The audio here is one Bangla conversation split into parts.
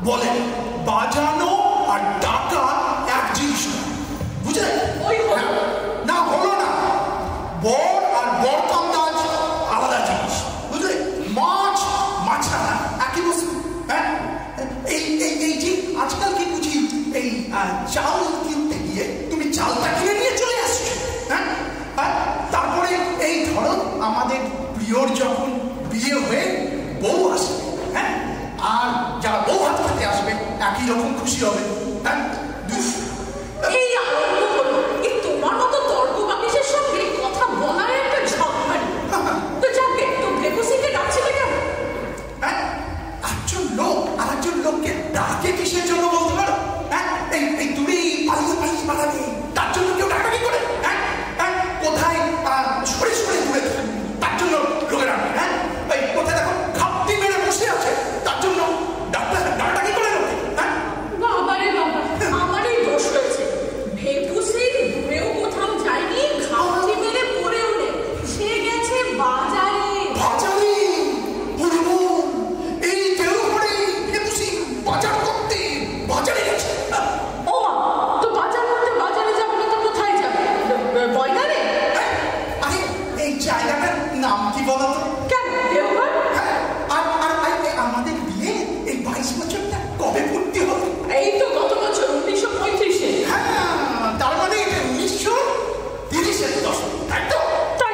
বলে বাজানো আর ডাকা এক জিনিস বুঝলে? না হলো না, বর আর বরকান্দাজ আলাদা জিনিস বুঝলে? মাছ মাছরাঙা একই বস্তু। হ্যাঁ, এই যে আজকাল কি বুঝি এই চাল কিনতে গিয়ে তুমি চালটা কিনে নিয়ে চলে আসছো। হ্যাঁ, তারপরে এই ধরো আমাদের প্রিয়র যখন বিয়ে হয়ে বউ আসবে, হ্যাঁ, আর যারা বউ হাত খেতে আসবে একই রকম খুশি হবে। হ্যাঁ, এই আনন্দ হলো এই তোমার মতো তর্ক বাকিসের সঙ্গে কথা বলার একটা ঝগড়ারি। তো যাকে তো ভেকুসিকে ডাকছিলে কেন? হ্যাঁ, একজন লোক আর একজন লোককে ডাকে কিসের জন্য বলতে পারো? হ্যাঁ, এই দূরে পালিয়ে পালাবে তার জন্য কেউ ডাকা কি করে? হ্যাঁ, কোথায় সরে সরে দূরে তার জন্য লোকেরা, হ্যাঁ, এই কোথায় দেখো ঘাপটি মেরে বসে আছে তার জন্য ডাক্তার কি করে লোকে? হ্যাঁ, বাবারে বাবা, আমারই দোষ হয়েছে। ভেকুসি দূরেও কোথাও যায়নি, ঘাপটি মেরে পড়েও নেই, সে গেছে বাজারে। বাজারে বলবো এই দেওঘরে ভেকুসি বাজার করতে বাজারে গেছে। ও তো বাজার করতে বাজারে যাবে না তো কোথায় যাবে? বয়দারে? আরে এই জায়গাটার নাম কি বলো তো? কেন দেওঘর? হ্যাঁ, আর আমাদের বিয়ে এই 22 বছরটা কবে পূর্তি হলো? এই তো গত বছর 1935-এ। হ্যাঁ, তার মানে এটা 1930-এর দশক, তাই তো? তাই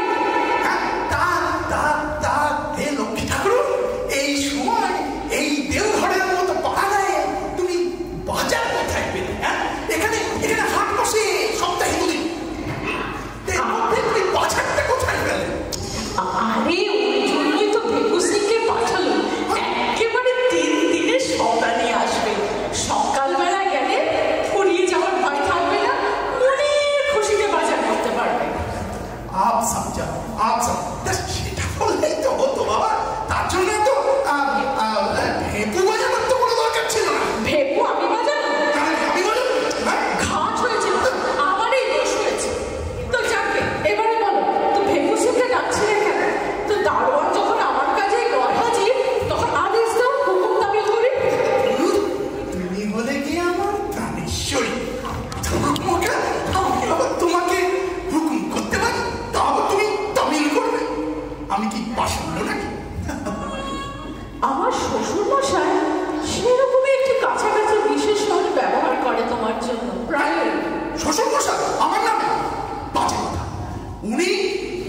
হ্যাঁ, তা হে লক্ষ্মী ঠাকুর, এই সময় এই দেওঘরের মতো পাড়ায় তুমি বাজার কোথায় পেলে? হ্যাঁ, এখানে হাট বসে সপ্তাহে দুদিন, তুমি বাজারটা কোথায় পেলে? আরে ওই জন্যই তো ভেকুসিকে পাঠালো, একেবারে 3 দিনে সকালে আসবে। সকালবেলা গেলে ফুরিয়ে যাওয়ার ভয় থাকবে না, মনের খুশিতে বাজার করতে পারবে। আপ সমঝা সেটা বললেই তো হতো বাবা, তার জন্য তো ভেপু বাজানোর তো কোনো দরকার ছিল না। ভেপু আমি বাজাবো? আমি বললাম ঘাট হয়েছিল, আমারই দোষ হয়েছে। তো যাকে এবারে বলো তো ভেকুসিকে ডাকছিলে কেন? তো দারোয়ান যখন আমার কাছে হাজির তখন আদেশ দাও, হুকুম তামিল করি। তুমি বলে গিয়ে আমার প্রাণেশ্বরী, আমি আবার তোমাকে হুকুম করতে পারি, তাও তুমি তামিল করবে? আমি কি পাষাণ্ড নাকি? আমার শ্বশুর মশাই সেরকমই একটি কাছাকাছি বিশেষণ ব্যবহার করে তোমার জন্য প্রায়। শ্বশুর মশাই আমার নামে? বাজে কথা।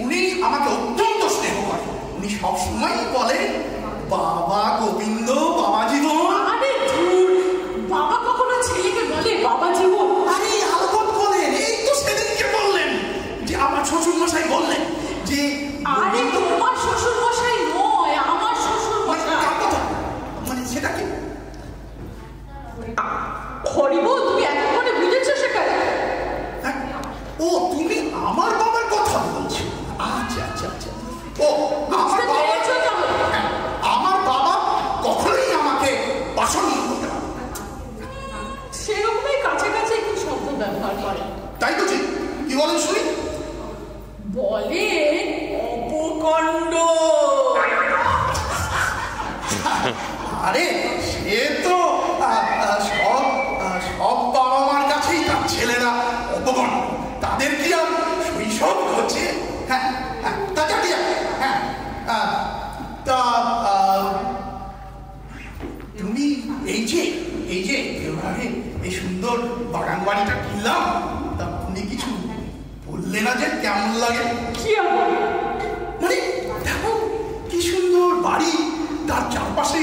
উনি আমাকে অত্যন্ত স্নেহ করে। উনি সবসময় বলে বাবা গোবিন্দ, বাবা জীবন। আরে ধুর, বাবা কখনো ছেলেকে বলে বাবা জীবন? আরে আলবত বলেন, এই তো সেদিনকে বললেন যে আমার শ্বশুর মশাই বললেন যে আরে তোমার শ্বশুর মশাই নয়, আমার শ্বশুর মশাই। মানে সেটা কি? হরিবল, তুমি এতক্ষণে বুঝেছো সেখানে? ও তুমি আমার বাবার কথা বলছো? আচ্ছা ও আমার বাবা কখনোই আমাকে পছন্দ করতে পারে সেরকমই কাছাকাছি একটু শব্দ ব্যবহার করে। তাই তো? কি বলেন শুনি? বলে অপকণ্ড। আরে সে তো সব বাবা মার কাছেই তার ছেলেরা অপগণ, তাদের কি আর শৈশব হচ্ছে? হ্যাঁ, তা যাকে হ্যাঁ, তা তুমি এই যে দেওঘরে এই সুন্দর বাগান বাড়িটা কিনলাম, তা তুমি কিছু বললে না যে কেমন লাগে? কি আবার? মানে দেখো কি সুন্দর বাড়ি, তার চারপাশে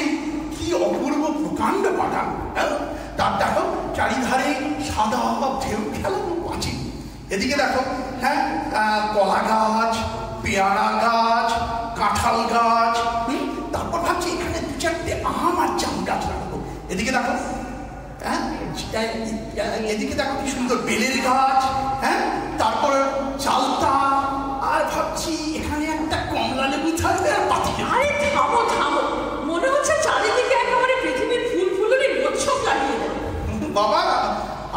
কি অপূর্ব প্রকাণ্ড বাগান। তার দেখো চারিধারে সাদা ঢেউ খেলানো আছে। এদিকে দেখো, হ্যাঁ, কলা গাছ, পেয়ারা গাছ, কাঁঠাল গাছ, তারপর ভাবছি এখানে 2-4টে আম আর জাম গাছ রাখবো। এদিকে দেখো, হ্যাঁ, এদিকে দেখো কি সুন্দর বেলের গাছ, হ্যাঁ, তারপর চালতা, আর ভাবছি এখানে একটা কমলা লেবু থাকবে আর পাতি। আরে থামো, মনে হচ্ছে চারিদিকে একেবারে পৃথিবীর ফুলফুলের উৎসব লাগিয়ে দেবে। বাবা,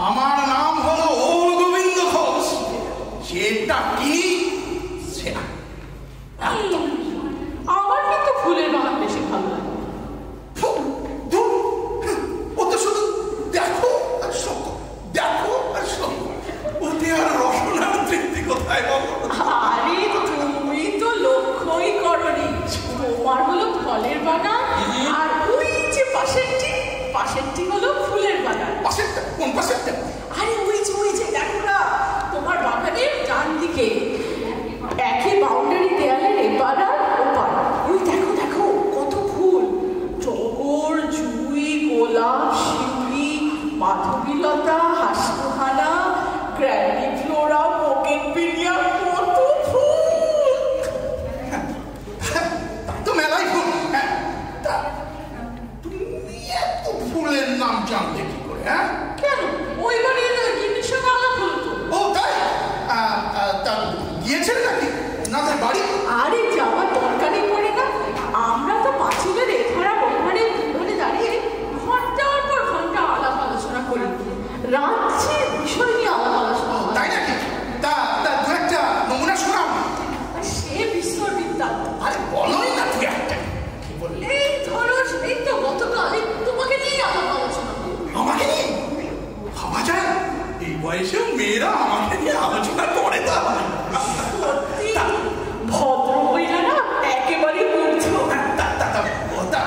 আমার নাম হলো ওম গোবিন্দ ঘোষ, সেটা কি সেটা। আমার কিন্তু ফুলের বাগান বেশি ভালো লাগে। মাধবীলতা, হাসিহানা, গ্র্যান্ডিফ্লোরা, বোগেনভিলিয়া, কত ফুল! তো মেলাই ফুল। তুমি এত ফুলের নাম জানলে কি করে? হ্যাঁ, কেন? ওই বাড়ির জিনিস আলাপ হলো তো। ও তাই? তা গিয়েছেন নাকি ওনাদের বাড়ি? আরে যাওয়ার দরকারই পড়ে না। আমরা তো পাঁচিলের এখানে ওখানে ধরে দাঁড়িয়ে ঘন্টার পর ঘন্টা আলাপ আলোচনা করি। রাজ্যের বিষয় নিয়ে আলাপ আলোচনা। তাই নাকি? তা দু একটা নমুনা শোনাও। সে বিশ্ববিদ্যা। আরে বলোই না তুই একটা। কি বললি? এই ধরো, এই তো গতকাল তোমাকে নিয়ে আলাপ আলোচনা করি। আমাকে নিয়ে ভাবা যায়? এই বয়সেও মেয়েরা আমাকে নিয়ে আলোচনা করে? তা সত্যি ভদ্র মহিলারা একেবারে বুঝছো।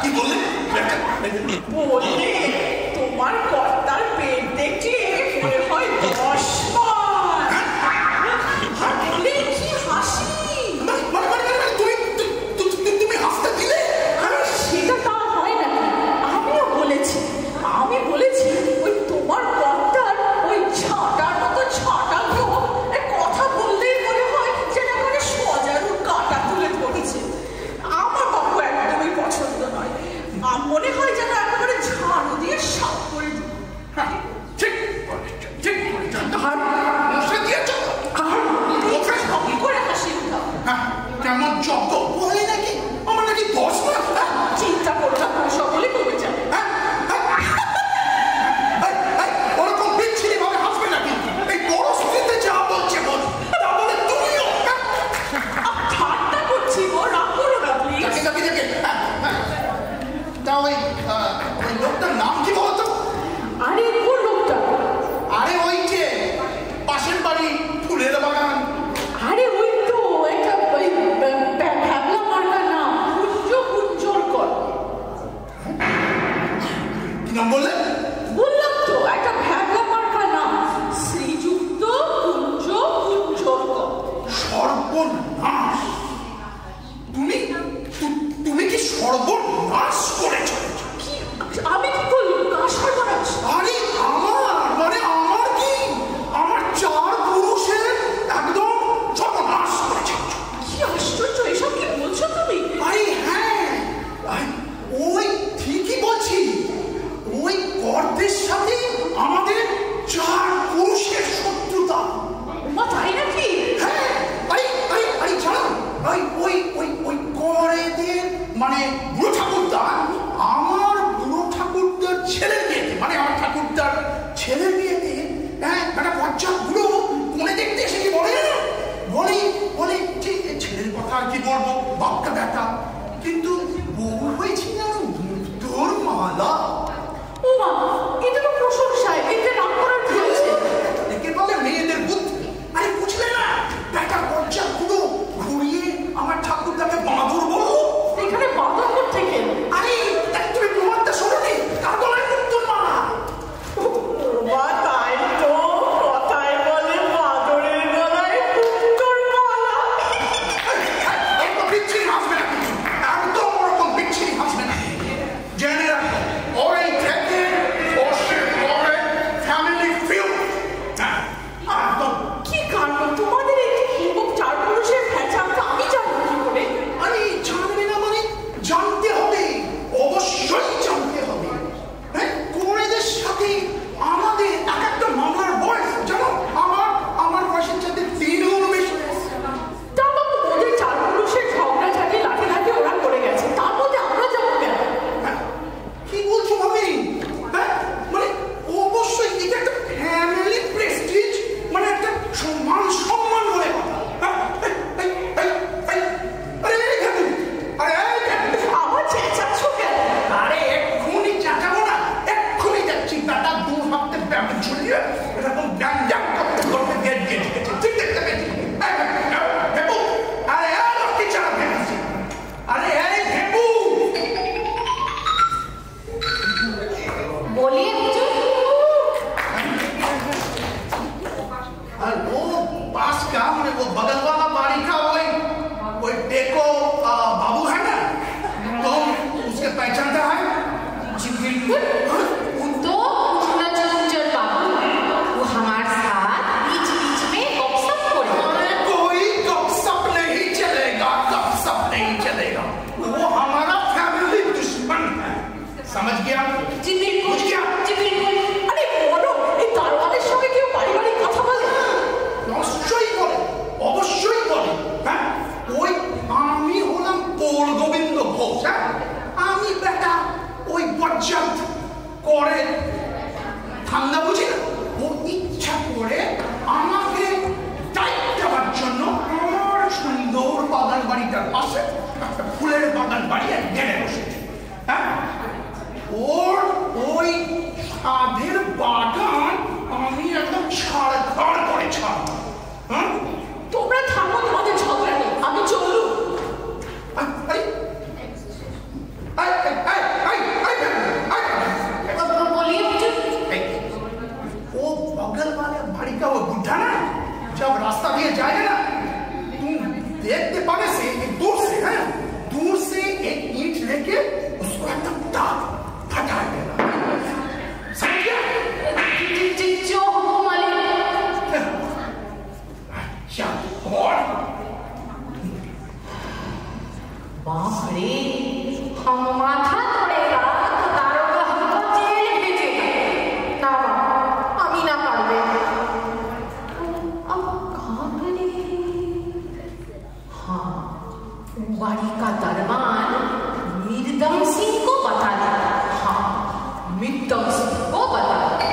কি বললে? বললে তোমার কর্তার পেট দেখলে মনে হয় 10 মাস। হাঁটলে কি হাসি! তুমি হাসতে দিলে? সেটা তা হয় না। আমি বলেছি ওই তোমার কর্তার ওই ছাটার মতো ছাটাগুলো কথা বললেই মনে হয় যেন মানে সজারুর কাটা তুলে ধরেছে। আমার বাবু একদমই পছন্দ নয়। মনে হয় যেন একেবারে ঝাড়ু দিয়ে সাফ করে দিই। ঠিক করে হাসি উঠাও। কেমন যজ্ঞ বলে নাকি আমার নাকি 10 মাস? চিন্তা করো না, সকলে কমে যাবে। ওরকম বিচ্ছিরি ভাবে হাসবে নাকি? এই পরিস্থিতিতে যা বলছে বল, তা বলে তুমিও ঠাট্টা করছি গো, রাগ করো না প্লিজ। দেখে তা ওই লোকটার নাম কি বলতো? আরে কোন লোকটা? আরে ওই যে পাশের বাড়ি ফুলের বাগান। আরে ওই তো একটা ওই ভ্যাবলা মার্কার নাম কুঞ্জর। কি নাম বললে? বললাম তো একটা ভ্যাবলা মার্কার নাম, শ্রীযুক্ত কুঞ্জর। সর্বনাশ! তুমি কি সর্বনাশ করেছ? আমি কি করলাম? কার সর্বনাশ? আরে আমার কি? আমার 4 পুরুষের একদম সর্বনাশ করেছে। কি আশ্চর্য! এসব কি বলছো তুমি? আরে হ্যাঁ, ওই ঠিকই বলছি। ওই কর্দের সাথে আমাদের 4 পুরুষের শত্রুতা। মা তাই নাকি? হ্যাঁ, আরে জানো ওই করেদের মানে বুড়ো ঠাকুরদা আমার বুড়ো ঠাকুরদার ছেলের বিয়েতে, মানে আমার ঠাকুরদার ছেলের বিয়েতে একটা বাচ্চা বুড়ো কোণে দেখতে এসে কি বলে যে ছেলের কথা আর কি বলবো, বাপটা ব্যাটা, কিন্তু বউ হয়েছি না তোর মালা। ও মা, এটা তো প্রশংসায়, এতে রাগ করার কি আছে? একে বলে মেয়েদের বুদ্ধি। আরে বুঝলে না, ব্যাটা বাচ্চা বুড়ো ঘুরিয়ে আমার ঠাকুরদাকে বাঁদর বললো। এখানে বাঁদর থেকে? আরে তুমি প্রমাণটা শোনোনি? কার গলায় কুত্তর মালা? তাই তো, কথায় বলে বাঁদরের গলায় কুত্তর মালা। একদম বিচ্ছিরি হাসবে না, একদম ওরকম বিচ্ছিরি হাসবে না। জেনে রাখো, ওই থেকে বসে পড়ে ফ্যামিলি ফিউড। একদম। কি কাণ্ড তোমাদের! এই যুবক 4 পুরুষের ফ্যাচামটা আমি জানবো কি করে? আরে জানবে না মানে জানতে হবে, অবশ্যই জানতে হবে। হ্যাঁ, কোরেদের সাথে আমাদের এক একটা মামলার বয়স জানো, আমার বয়সের সাথে 3 গুণ বেশি। তা বাবু, ওদের 4 পুরুষের ঝগড়াঝাটি লাঠি ওরা করে গেছে, তার মধ্যে আমরা যাবো কেন? কি বলছো ভাবি? হ্যাঁ, মানে অবশ্যই এটা একটা ফ্যামিলি প্রেস্টিজ, মানে একটা সম্মান বলে কথা। আবার চেঁচাচ্ছ কেন? আরে এক্ষুনি চাচাবো না, এক্ষুনি যাচ্ছি। বেটা 2 হাতে ব্যাগ ঝুলিয়ে এরকম ব্যাং করতে করতে গেট গেছে। ঠিক দেখতে পেয়েছি। ভেবু, আরে লক্ষ্মী চালা ভেবেছি। আরে ভেবু বলি একটু। और वो पास का मैंने वो बगल वाला बाड़ी का वही टेको बाबू है ना, तो उसके पहचानता है? तो জিপির আরে বলো, এই দারোয়ানের সঙ্গে কেউ বাড়ি বাড়ি কথা বলে? নিশ্চয়ই বলে, অবশ্যই বলে। হ্যাঁ, ওই আমি হলাম পৌর গোবিন্দ ঘোষ। হ্যাঁ, আমি বেটা ওই বজ্জাত করে ঠান্ডা বুঝি না, ও ইচ্ছা করে আমাকে টাইট দেওয়ার জন্য আমার সুন্দর বাগান বাড়িটার পাশে একটা ফুলের বাগান বাড়ি গেড়ে বসেছে। হ্যাঁ, ওর ওই সাধের বাগান আমি একদম ছাড় করে ছাড়। হ্যাঁ, তোমরা থামো তোমাদের ঝগড়া নেই, আমি চললুম। वो बगल वाले बाड़ी का वो बुढ़ा ना जब रास्ता दिए जाएगा ना, तुम देखते पाने से एक दूर से है, दूर से एक ईंट लेके उसको एकदम टाप फटा देना, समझ गया? जो हो मालिक। अच्छा, और बाप रे, हम माथा तोड़ेगा तो दारोगा हमको जेल भेजेगा। ना আমি না পারবে। अब कहाँ गए? हाँ, बाड़ी का दरबान मिर्दम सिंह को बता दे। हाँ, मिर्दम सिंह को बता दे।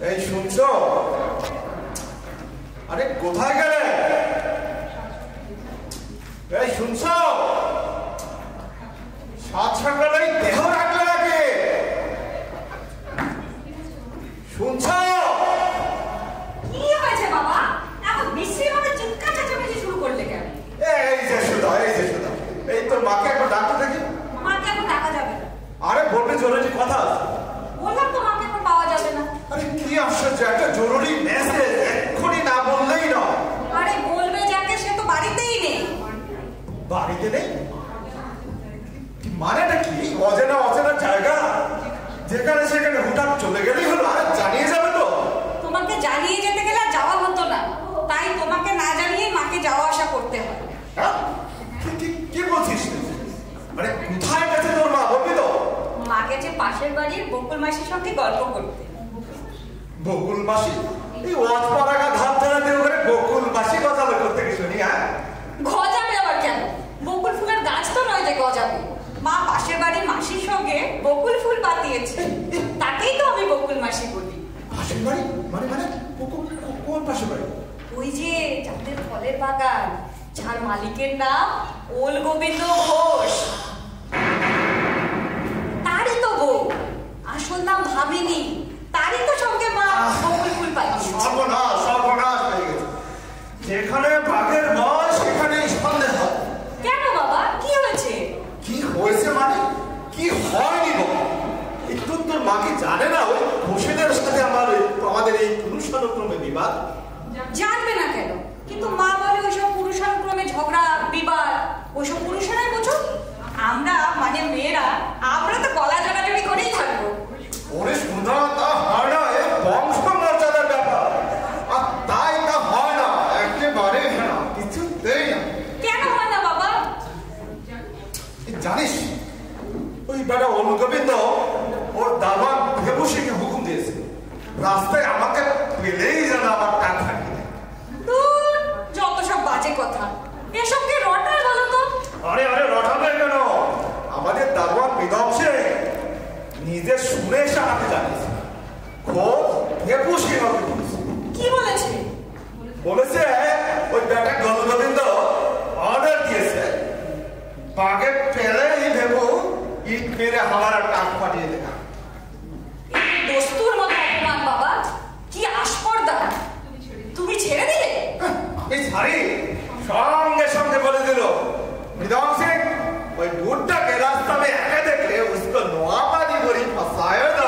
এই শুনছো? আরে কোথায় গেলে? এই শুনছো? সাত সকালেই দেহ রাখলে নাকি? শুনছো? কি হয়েছে বাবা? এখন বিশ্রীভাবে চিৎকার চেঁচামেচি শুরু করলে কেন? এই যে সুধা, এই তোর মাকে একবার ডাকতে দেখি। মাকে এখন ডাকা যাবে না। আরে বলবে জরুরি কথা আছে। বললাম তো মাকে এখন পাওয়া যাবে না। আরে কি আশ্চর্য, একটা জরুরি মেসেজ এক্ষুনি না বললেই নয়। আরে বলবে যাকে, সে তো বাড়িতেই নেই। বাড়িতে নেই মানেটা কি? অচেনা জায়গা, যেখানে সেখানে হুঠাৎ চলে গেলেই হলো। আরে জানিয়ে যাবে তো? তোমাকে জানিয়ে যেতে গেলে আর যাওয়া হতো না, তাই তোমাকে না জানিয়ে মাকে যাওয়া আসা করতে হয়। হ্যাঁ, কি বলছিস? মানে কোথায় গেছে তোর মা, বলবি তো? মা গেছে পাশের বাড়ির বকুল মাসির সঙ্গে গল্প করতে। বকুল মাসি? এই অজপাড়াগা ধার ধারাতে ওখানে বকুল মাসি কথা করতে গেছিল নি? হ্যাঁ, গজাবে আবার কেন? বকুল ফুলের গাছ তো নয় যে গজাবে। মা পাশের বাড়ির মাসির সঙ্গে বকুল ফুল পাতিয়েছে, তাকেই তো আমি বকুল মাসি বলি। পাশের বাড়ি? মানে কোন পাশের বাড়ি? ওই যে যাদের ফলের বাগান, যার মালিকের নাম ওল গোবিন্দ ঘোষ, তারই তো বউ। আসল নাম ভাবিনি, তারই তো সঙ্গে মা বকুল ফুল পাইছে। সর্বনাশ হয়ে গেছে। যেখানে বাঘের ভয় সেখানেই সন্দেহ। কেন বাবা, কি হয়েছে? কি হয়েছে মানে? কি হয়নি বল? একটু তোর মা কি জানে না ওই ঘোষেদের সাথে আমাদের এই পুরুষানুক্রমে বিবাদ? জানবে না কেন? কিন্তু মা বলে ওইসব পুরুষানুক্রমে ঝগড়া বিবাদ ওইসব পুরুষেরাই বোঝো। আমরা মানে মেয়েরা, আমরা তো গলা জড়াজড়ি করেই থাকবো। ওরে সুন্দর, তা হয় না, এ বংশ মর্যাদার ব্যাপার। আর তাই তা হয় না, একেবারে না, কিছুতেই না। কেন হয় না বাবা? জানিস ওই বেটা অনুগোবিন্দ ওর দারোয়ান ভেবুসিকে হুকুম দিয়েছে রাস্তায় আমাকে পেলেই যেন আমার টাকা থাকে। দূর, যত সব বাজে কথা। এসব কি রটায় বলো তো? আরে রটাবে কেন? আমাদের দারোয়ান বিধবসে নিজে শুনে এসে আমাকে জানিয়েছে। খোঁজ ভেবুসি আমাকে বলেছে। কি বলেছে? বলেছে ওই বেটা অনুগোবিন্দ অর্ডার দিয়েছে বাঘে পেলেই ভেবু ইট মেরে আমার টাক পাঠিয়ে দেখা। দস্তুর মতো অপমান বাবা, কি আস্পর্ধা! তুমি ছেড়ে দিলে? আমি ছাড়ি, সঙ্গে সঙ্গে বলে দিল মৃদম সিং ওই বুটটাকে রাস্তা में একা দেখলে उसको नवाबादी बोली फंसाए ना।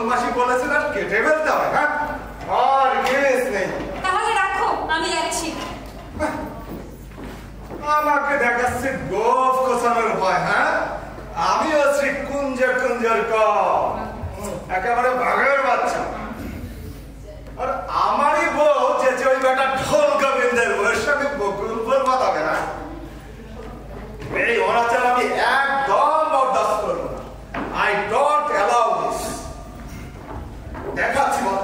মাসি বলেছেন আর কেটে ফেলতে হয়। হ্যাঁ, আর কেস নেই। তাহলে রাখো, আমি যাচ্ছি। আমাকে দেখাচ্ছে গোফ কোসানোর ভয়। হ্যাঁ, আমি আছি কুঞ্জর কুঞ্জর একেবারে বাঘের বাচ্চা। আর আমারই বউ যে ওই বেটা ঢোল গোবিন্দের বউয়ের সঙ্গে বকুল বল বাঁধাবে না, এই অনাচার আমি একদম বরদাস্ত করব না। I don't allow this. দেখাচ্ছি বল।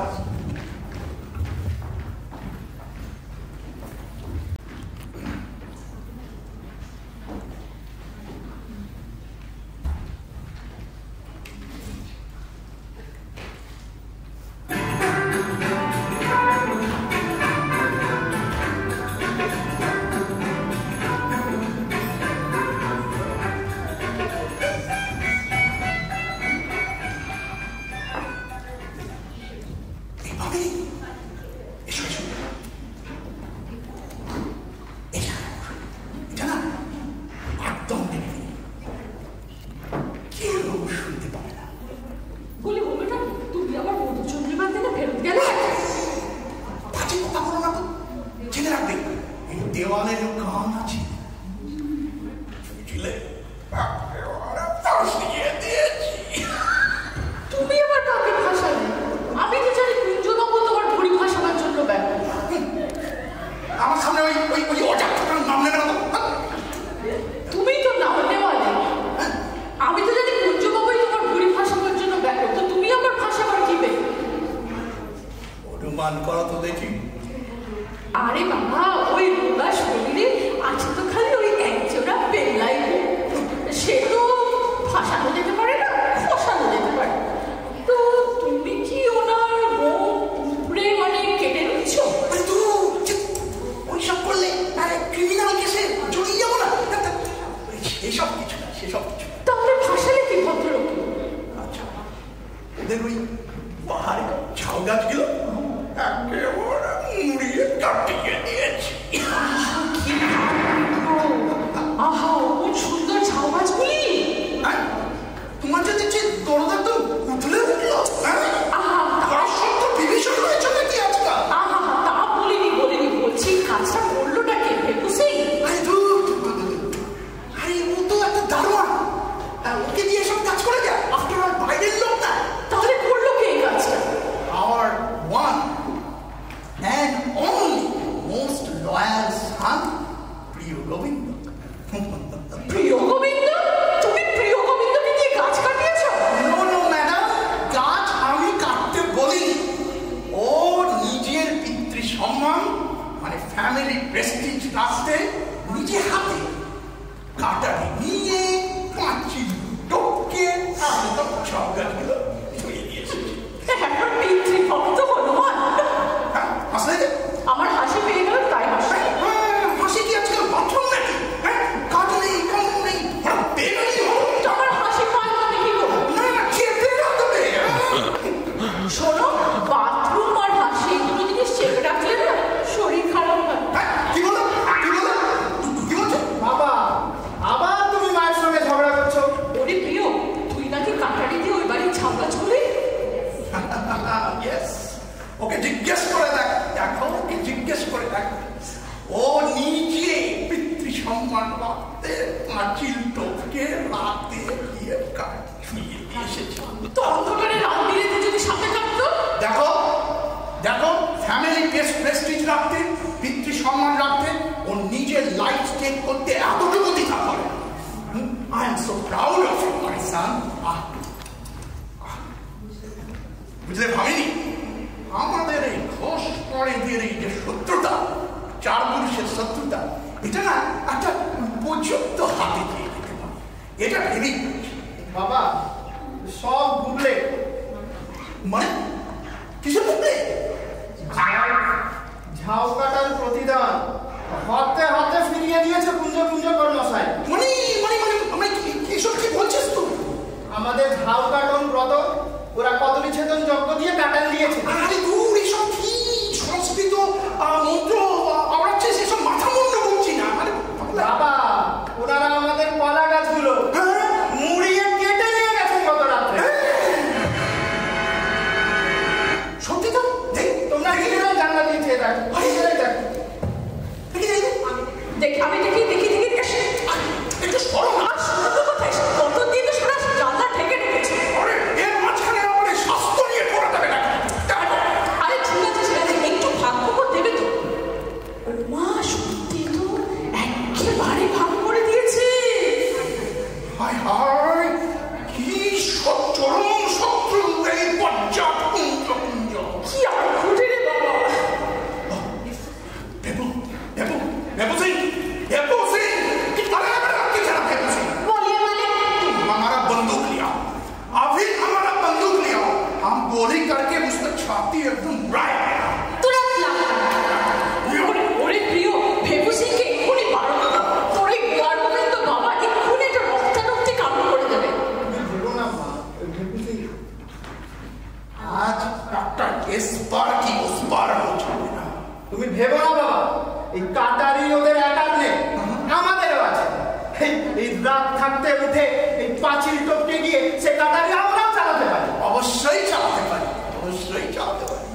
এই রাত থাকতে উঠে এই পাঁচিল টপকে গিয়ে সে কাটারি আমরাও চালাতে পারি। অবশ্যই চালাতে পারি, অবশ্যই চালাতে পারি।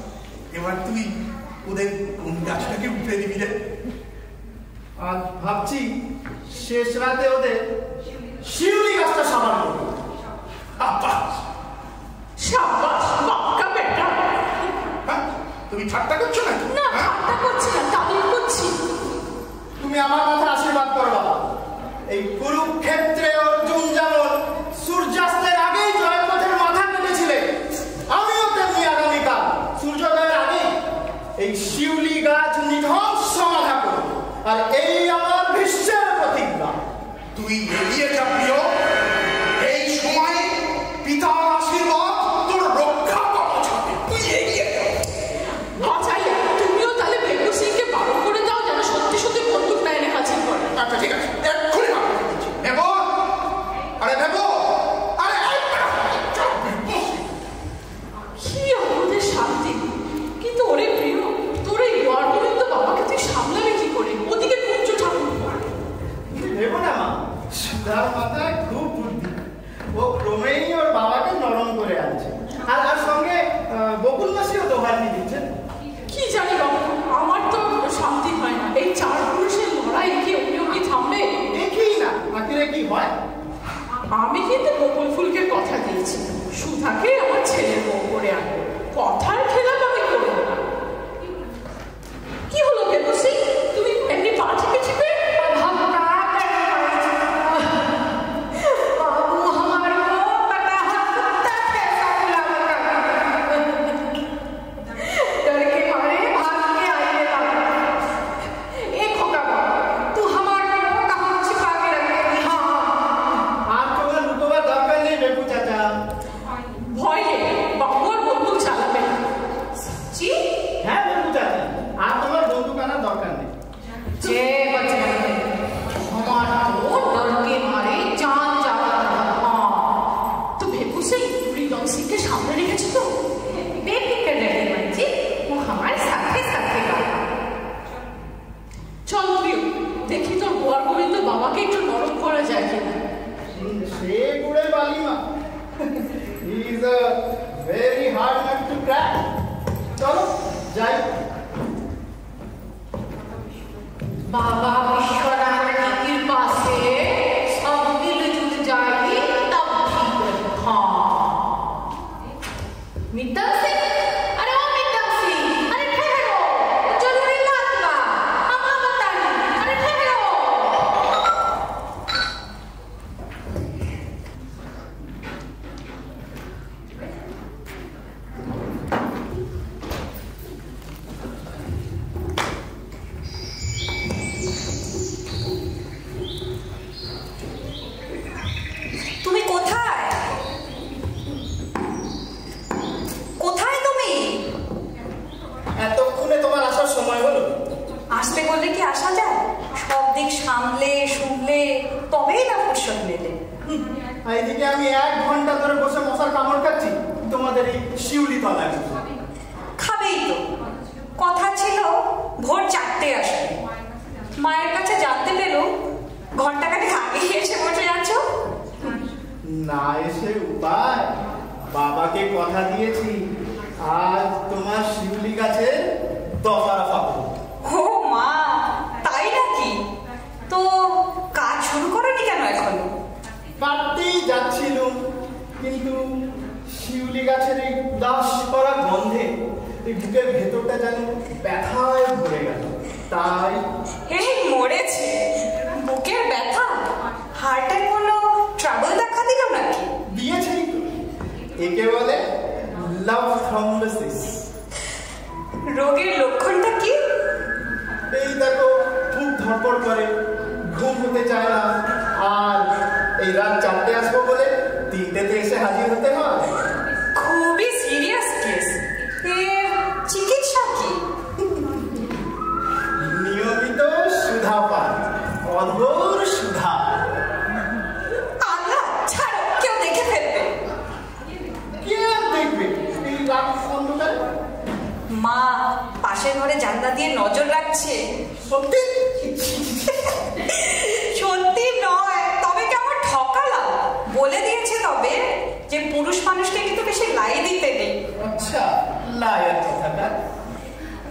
এবার তুই ওদের কোন গাছটাকে উঠে দিবি রে? আজ ভাবছি শেষ রাতে ওদের শিউলি গাছটা সাবান করবো। সাবাস বাক্কা বেটা। হ্যাঁ, তুমি ঠাট্টা করছো নাকি? না ঠাট্টা করছি না, তাদের করছি। তুমি আমার মাথা আশীর্বাদ করো বাবা। এই কুরুক্ষেত্রে অর্জুন যেমন সূর্যাস্তের আগেই জয়পথের মাথা কেটেছিলেন, আমিও তেমনি আগামীকাল সূর্যোদয়ের আগে এই শিউলি গাছ নিধ্বংস মাথা করব। আর এই আমার বিশ্বের প্রতিজ্ঞা। তুই এগিয়ে যা প্রিয়, এই সময়ে পিতার আশীর্বাদ তোর রক্ষা কবচ হবে। তুই এগিয়ে যা। বাঁচাই, তুমিও তাহলে বেকু সিংকে বারণ করে দাও যেন সত্যি সত্যি বন্দুকটা এনে হাজির করে। আচ্ছা ঠিক আছে, এক্ষুনি বারণ করে দিচ্ছি। ভেবো, আরে ভেবো, আরে কি আমাদের শান্তি। কিন্তু ওরে প্রিয়, তোর এই গোয়ার্ধনিত বাবাকে তুই সামলাবি কি করে? ওদিকে কুঞ্জ ঠাকুর দেবো না মা, সুধার মাথায় খুব বুদ্ধি। ও ক্রমেই ওর বাবাকে নরম করে আনছে। আর সঙ্গে বকুল মাসিও দোহার নিয়ে দিচ্ছেন। কি জানি বাবা, আমার তো শান্তি হয় না। এই চার পুরুষের লড়াই কি অমনি থামবে? দেখি না আখিরে কি হয়। আমি কিন্তু বকুল ফুলকে কথা দিয়েছি, সুধাকে আমার ছেলের বউ করে আনবো। কথার খেলাপ আমি করবো না। কি হলো বেকু সিং, তুমি এমনি পা টিপে টিপে? এইদিকে আমি 1 ঘন্টা ধরে বসে মশার কামড় খাচ্ছি, তোমাদের এই শিউলি তলায়। খাবেই তো, কথা ছিল ভোর 4টে আসবে। মায়ের কাছে জানতে পেলো ঘন্টাখানেক আগে এসে বসে যাচ্ছ। না এসে উপায়, বাবাকে কথা দিয়েছি আজ তোমার শিউলি গাছে দফা পাবো। ও মা, তাই নাকি? তো কাজ শুরু করোনি কেন এখনো? কাটতেই যাচ্ছিলুম, কিন্তু শিউলি গাছের এই উদাস করা গন্ধে এই বুকের ভেতরটা যেন ব্যথায় ভরে গেল। তাই এই মরেছে, বুকের ব্যথা? হার্টের কোনো ট্রাবল দেখা দিল নাকি? দিয়েছেই তো, একে বলে লাভ থ্রম্বোসিস। রোগের লক্ষণটা কি? এই দেখো, খুব ধড়পড় করে, ঘুম হতে চায় না, আর এই রাত 4টে আসবো বলে 3টেতে এসে হাজির হতে হয়। খুবই সিরিয়াস কেস। এর চিকিৎসা কি? নিয়মিত সুধা পান, অধর সুধা। আল্লাহ ছাড়ো, কেউ দেখে ফেলবে। কে আর দেখবে এই রাত অন্ধকারে? মা পাশের ঘরে জানলা দিয়ে নজর রাখছে। সত্যি? সত্যি নয়,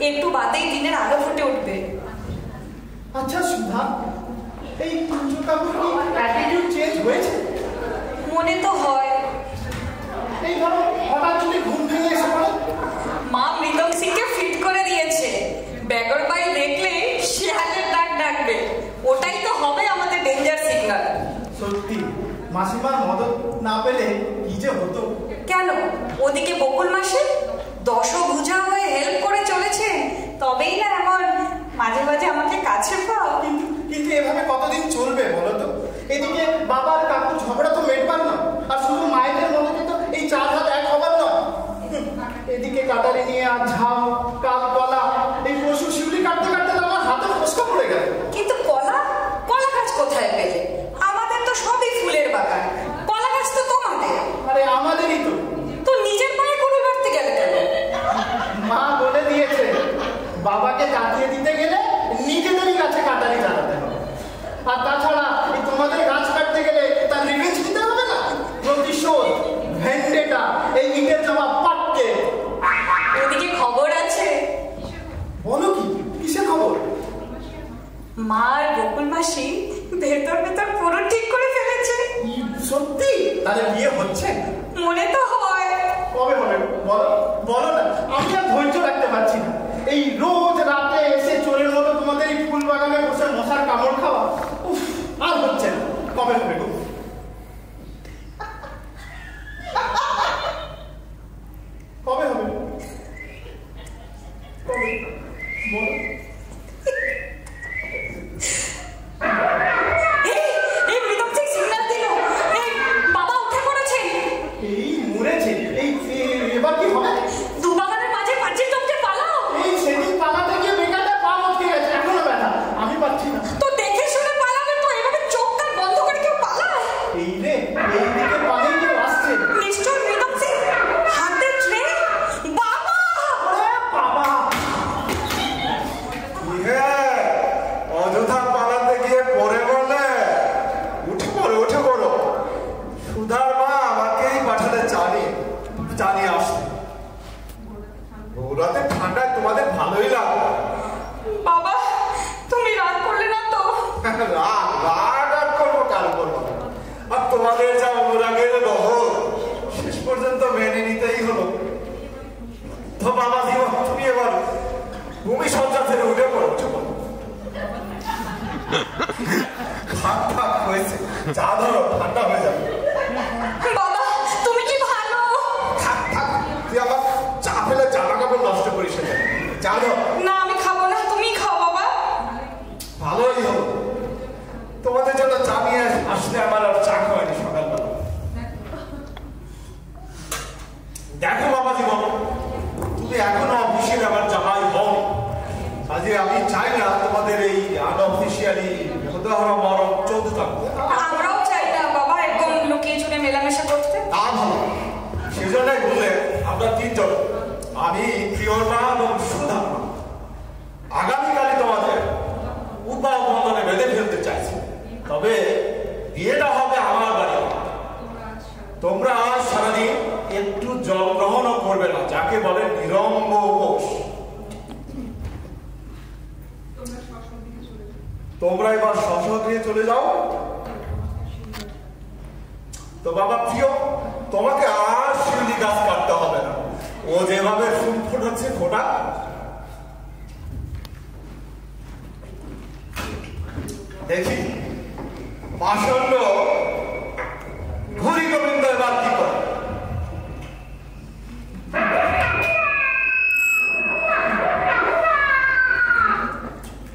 একটু বাদেই দিনের আলো ফুটে উঠবে। আচ্ছা সুধা, এই কুঞ্জকাকুর কি অ্যাটিটিউড চেঞ্জ হয়েছে? মনে তো হয়। এই ধরো হঠাৎ যদি ঘুম ভেঙে এসে পড়ে। মা মৃদং সিংকে ফিট করে দিয়েছে, বেগর বাই দেখলে শিয়ালের ডাক ডাকবে। ওটাই তো হবে আমাদের ডেঞ্জার সিগন্যাল। সত্যি মাসিমার মদত না পেলে কি যে হতো। কেন, ওদিকে বকুল মাসি দশভুজা হয়ে হেল্প করে চলেছে, তবেই না এমন মাঝে মাঝে আমাকে কাছে পাও। কিন্তু এভাবে কতদিন চলবে বলো তো? এদিকে বাবার কাকুর ঝগড়া তো মেটবার না, আর শুধু মায়েদের মধ্যে তো এই চার হাত এক হবার নয়। এদিকে কাটারি নিয়ে আর ঝাউ কাল কলা, এই পশু শিউলি কাটতে কাটতে তো আমার হাতে ফসকা পড়ে গেল। কিন্তু কলা গাছ কোথায় পেলে? আমাদের তো সবই ফুলের বাগান, কলা গাছ তো তোমাদের। আরে আমাদেরই তো। তো নিজের পায়ে গরু কাটতে গেলে কেন? মা বলে দিয়েছে বাবাকে কাটিয়ে দিতে গেলে নিজেদেরই গাছে কাটারি চালাতে হবে। আর তাছাড়া এই তোমাদের গাছ কাটতে গেলে তার রিভেঞ্জ নিতে হবে না? প্রতিশোধ, ভেন্ডেটা, এই ইটের জবাব পাটকে। ওদিকে খবর আছে। বলো কি? কিসের খবর? মা আর বকুল মাসি ভেতর পুরো ঠিক করে ফেলেছে। সত্যি? তাহলে বিয়ে হচ্ছে? মনে তো হয়। কবে হবে বলো? বলো না, আমি আর ধৈর্য রাখতে পারছি না। এই রোজ রাতে এসে চোরের মতো তোমাদের এই ফুল বাগানে বসে মশার কামড় খাওয়া, উফ, আর হচ্ছে না। কবে হবে গো? কবে হবে? কবে বলো? এই মৃদং সিং সিগন্যাল দিল। এই বাবা উঠে পড়েছে। এই মরেছে। এই এবার কি হবে? দু বাগানের মাঝে পাঁচিল টপকে পালাও। এই সেদিন পালাতে গিয়ে বেকারটা পা মটকে গেছে, এখনো ব্যথা। আমি পাচ্ছি না। তো দেখে শুনে পালাবে, তো এভাবে চোখ কান বন্ধ করে কেউ পালায়? এই রে, এই দিকে পালেই কেউ আসছে। নিশ্চয় মৃদং সিং হাতে ট্রে। বাবা! ওরে বাবা! অযথা পালাতে গিয়ে পড়ে বললে। উঠে পড়ো। সুধার মা আমাকেই পাঠাতে জানিয়ে আসতে। ওরাতে ঠান্ডায় তোমাদের ভালোই লাগবে। বাবা, তুমি রাগ করলে না তো? রাগ করবো, কাল করবো। আর তোমাদের যা অনুরাগের বহর, শেষ পর্যন্ত মেনে নিতেই হলো। তো বাবা জীবন, তুমি এবার ভূমি সজ্জা থেকে উঠে পড়ো। হয়েছে, চা ধরো, ঠান্ডা হয়ে যাবে। বাবা, তুমি কি ভালো? থাক, তুই আমার চা ফেলে জামা কাপড় নষ্ট করিস না। চা ধর। না, আমি খাবো না, তুমি খাও বাবা। ভালোই হলো, তোমাদের জন্য চা নিয়ে আসলে আমার আর চা খাওয়ানি সকালবেলা। দেখো বাবা জীবন, তুমি এখনো অফিসিয়ালি আমার জামাই হও। আজকে আমি চাই না তোমাদের এই আনঅফিসিয়ালি হতে মরম চলতে থাকবে। আমরাও চাই না বাবা একদম লুকিয়ে চুরে মেলামেশা করতে। তা ভালো, সেজন্যই বললে আমরা তিনজন, আমি প্রিয়মা এবং সুধা, আগামীকালই তোমাদের উদ্বাহ বন্ধনে বেঁধে ফেলতে চাইছি। তবে বিয়েটা হবে আমার বাড়ি। তোমরা সারাদিন একটু জল গ্রহণও করবে না, যাকে বলে নিরঙ্গ উপোস। তোমরা এবার স্বগৃহে চলে যাও। তো বাবা প্রিয়, তোমাকে আর শিউলি গাছ কাটতে হবে না। ও যেভাবে ফুল ফোটাচ্ছে ফোটা। দেখি পাষণ্ড ঘুরি গোবিন্দ এবার কি করে।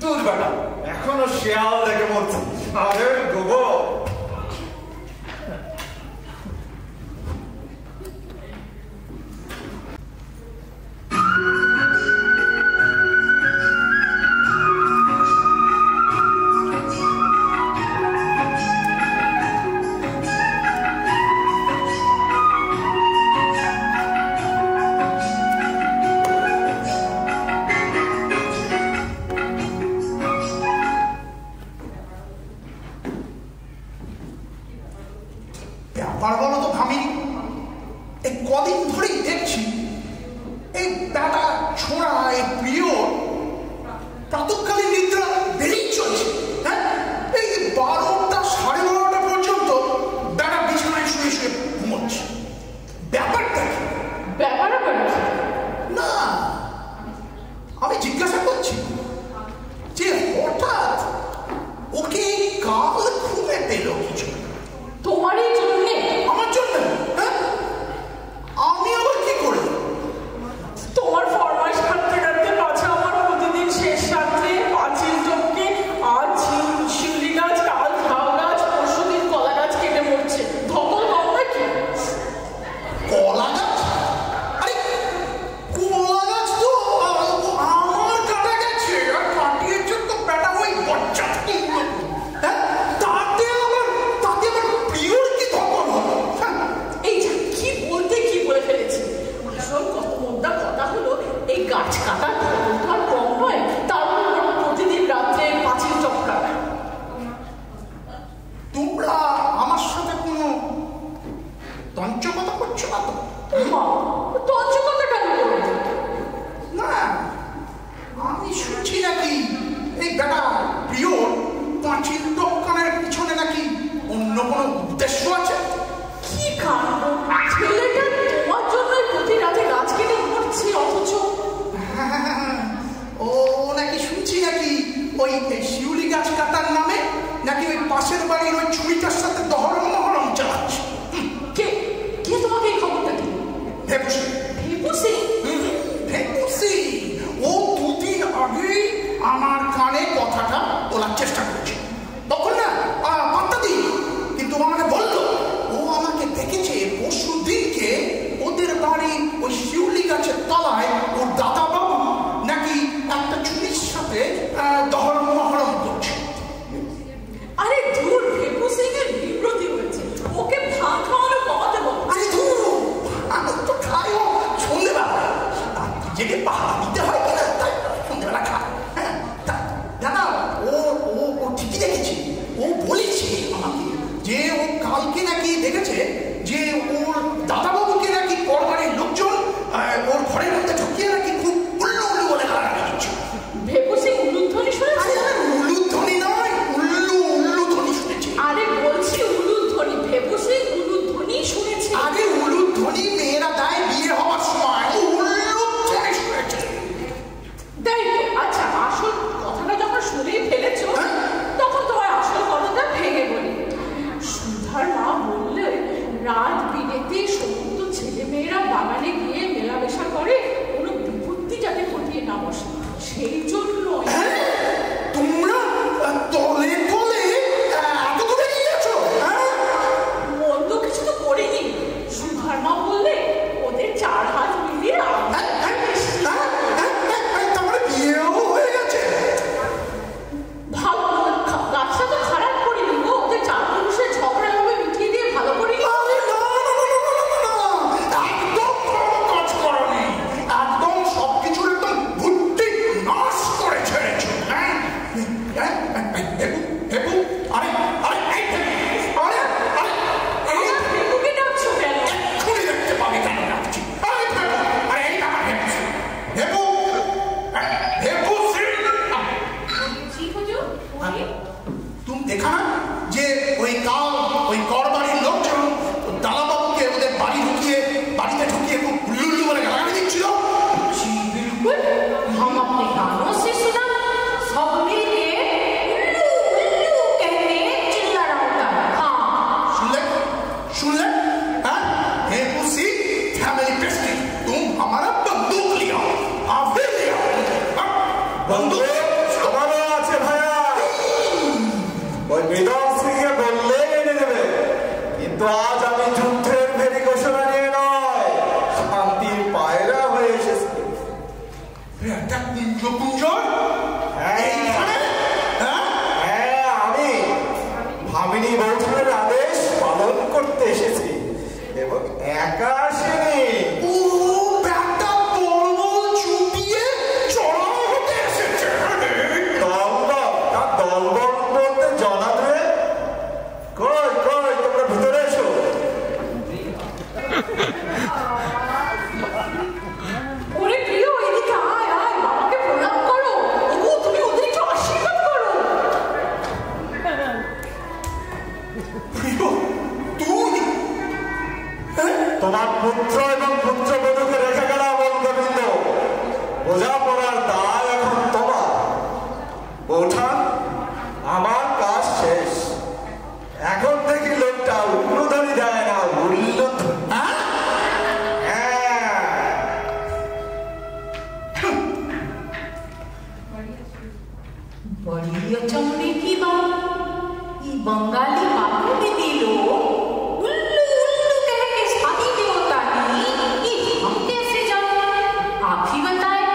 তুই বেটা, এখনো শেয়াল দেখে বলছি সারের গোবর। ব্যাপার বলো তো ভামিনি, এই কদিন ধরেই দেখছি এই দাদা ছোঁড়া এই প্রিয় প্রাতঃকালীন নিদ্রা বেড়েই চলছে। হ্যাঁ, এই 12টা 12:30 পর্যন্ত দাদা বিছানায় শুয়ে শুয়ে ঘুমোচ্ছে। ব্যাপারটা কি? না, আমি জিজ্ঞাসা করছি যে হঠাৎ ওকে কাল ঘুমে পেল কিছু তোমারই জন্যে? আমার জন্য? হ্যাঁ, আমি আবার কি করি? তোমার ফরমাইশ কাটতে কাটতে পাছে আমার প্রতিদিন শেষ রাত্রে পাঁচিল টপকে আজ শিউলি গাছ, কাল ঝাউ গাছ, পরশুদিন কলা গাছ কেটে মরছে। ধকল কম নাকি? কলা গাছ? আরে কলা গাছ তো আমার কাটা গেছে, আর কাটিয়েছে তো বেটা ওই বচ্চা। হ্যাঁ, তাতে আবার প্রিয়র কি ধকল হলো? এই যে কি বলতে কি বলে ফেলেছি। আসল কত মোদ্দা কথা হলো, এই গাছ কাটার ধকল তো আর কম নয়, তারপর প্রতিদিন রাত্রে পাঁচিল টপকা। তোমরা আমার সাথে কোনো তঞ্চকতা করছো না তো? তঞ্চকতা কেন করবো? না, আমি শুনছি নাকি এই বেটা প্রিয় পাঁচিল টপকানোর পিছনে নাকি অন্য কোনো উদ্দেশ্য আছে। কি কাণ্ড! ছেলেটা তোমার জন্যই প্রতি রাতে গাছ কেটে মরছে, অথচ ও নাকি শুনছি নাকি ওই শিউলি গাছ কাটার নামে নাকি ওই পাশের বাড়ির ওই ছুরিটার সাথে দহরম মহরম চালাচ্ছে। কে কে তোমাকে এই খবরটা দিল? ভেপুসি। ভেপুসি? ভেপুসি ও 2 দিন আগে আমার কানে কথাটা তোলার চেষ্টা করছে। তখন না পাত্তা দিই, কিন্তু আমাকে বললো ও আমাকে দেখেছে পরশু দিনকে ওদের বাড়ি ওই শিউলি গাছের তলায় ওর দাদা বাবু নাকি একটা ছুরির সাথে দহরম মহরম করছে। আরে ধুর, ভেপুসি এর বিব্রতি হয়েছে। ওকে ভাত খাওয়ানো কমাতে বলো। আরে ধুর, আমি তো খাইও সন্ধ্যেবেলা, জেগে পাহাড়া দিতে হয় কিনা, তাই সন্ধ্যেবেলা খায়। হ্যাঁ, দাদা ও ও ও ঠিকই দেখেছে। ও বলেছে আমাকে যে ও কালকে নাকি দেখেছে যে ওর দাদাবাবুকে নাকি পরবারের লোকজন ওর ঘরের মধ্যে ঢুকিয়ে নাকি খুব উল্লু উল্লু বলে গালাগালি দিচ্ছে। ভেপুসি উলুধ্বনি শুনেছে? উলুধ্বনি নয়, উল্লু উল্লু ধ্বনি শুনেছে। আরে বলছি উলুধ্বনি, ভেপুসি উলুধ্বনি শুনেছে। আরে উলুধ্বনি মেয়েরা দেয় বিয়ে হওয়ার সময়, উল্লুধ্বনি শুনেছে। তাই তো? আচ্ছা, আসল কথাটা যখন শুনেই ফেলেছো, তখন তোমার আসল কথাটা ভেঙে বলি। সুধার মা বললে রাত বিরেতে সমস্ত ছেলে মেয়েরা বাগানে গিয়ে মেলামেশা করে, কোনো বিপত্তি যাতে ঘটিয়ে না বসে, সেই জন্য। তোমরা তলে তলে এত দূরে গিয়েছো? মন্দ কিছু তো করিনি। সুধার মা বললে ওদের 4 হাত মিলিয়ে তারপরে বিয়েও হয়ে গেছে। ভালো গাছটা তো খারাপ করিনি গো, ওদের 4 পুরুষের ঝগড়া হবে মিটিয়ে দিয়ে ভালো করিনি। একদম কাজ করনি, একদম সবকিছুর একদম ভুট্টি নাশ করে ছেড়েছো। হ্যাঁ, হেপু, আরে আরে আরে আরে ভেপুকে ডাকছো কেন? এক্ষুনি দেখতে পাবি কেন ডাকছি। আরে হেপু, আরে এই টাকা হেপু, হেপু, হেপুসি। তুমি দেখা না যে ওই কাল ওই করবাড়ির লোকজন দাদাবাবুকে ওদের বাড়িতে ঢুকিয়ে খুব উল্লু বলে গালাগালি দিচ্ছিল। बिल्कुल, हम अपने कानों से सुना, सब मिलके उल्लू उल्लू कहते चिल्ला रहा होता। हाँ, सुन ले, हाँ? हेपुसी फैमिली प्रेस्टिज, तुम हमारा बंदूक लिया, फिर लिया, बंदूक আমারও আছে ভাইয়া। ওই মৃদল সিংকে বললে এনে দেবে, কিন্তু আজ আমি যুদ্ধের ভেরি ঘোষণা নিয়ে নয়, শান্তির পায়রা হয়ে এসেছি। একটা কুঞ্জ হ্যাঁ, আমি ভামিনী বৌঠানের আদেশ পালন করতে এসেছি এবং একা আসেনি। ও ব্যাটা তলবল চুপিয়ে চড়াও হতে এসেছে। দলবল বলতে জনাবে। কই কই তোমরা ভিতরে এসো। ওরে তোমার পুত্র এবং পুত্রবধূকে রেখে গেলাম গোবিন্দ। বোঝাপড়ার দায় এখন তোমার। বৌঠান, আমার কাজ শেষ। এখন থেকে লোকটা উল্লুধনি দেয় না, बड़ी अचंभे की बात, ये बंगाली बाबू भी दिलो उल्लू उल्लू कह के शादी क्यों होता नहीं, ये हम कैसे जाने, आप ही बताएं।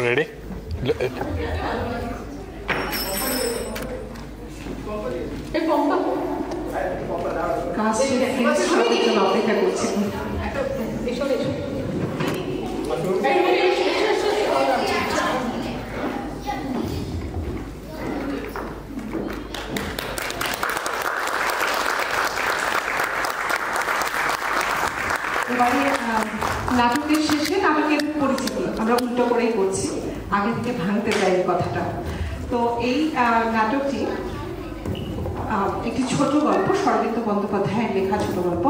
Ready? অপেক্ষা করছি। এবারে নাটকের শেষে নাটকের পরিচিতি আমরা উল্টো করেই করছি, আগে থেকে ভাঙতে চাই কথাটা। তো এই নাটকটি একটি ছোট গল্প, শরদিন্দু বন্দ্যোপাধ্যায়ের লেখা ছোট গল্প।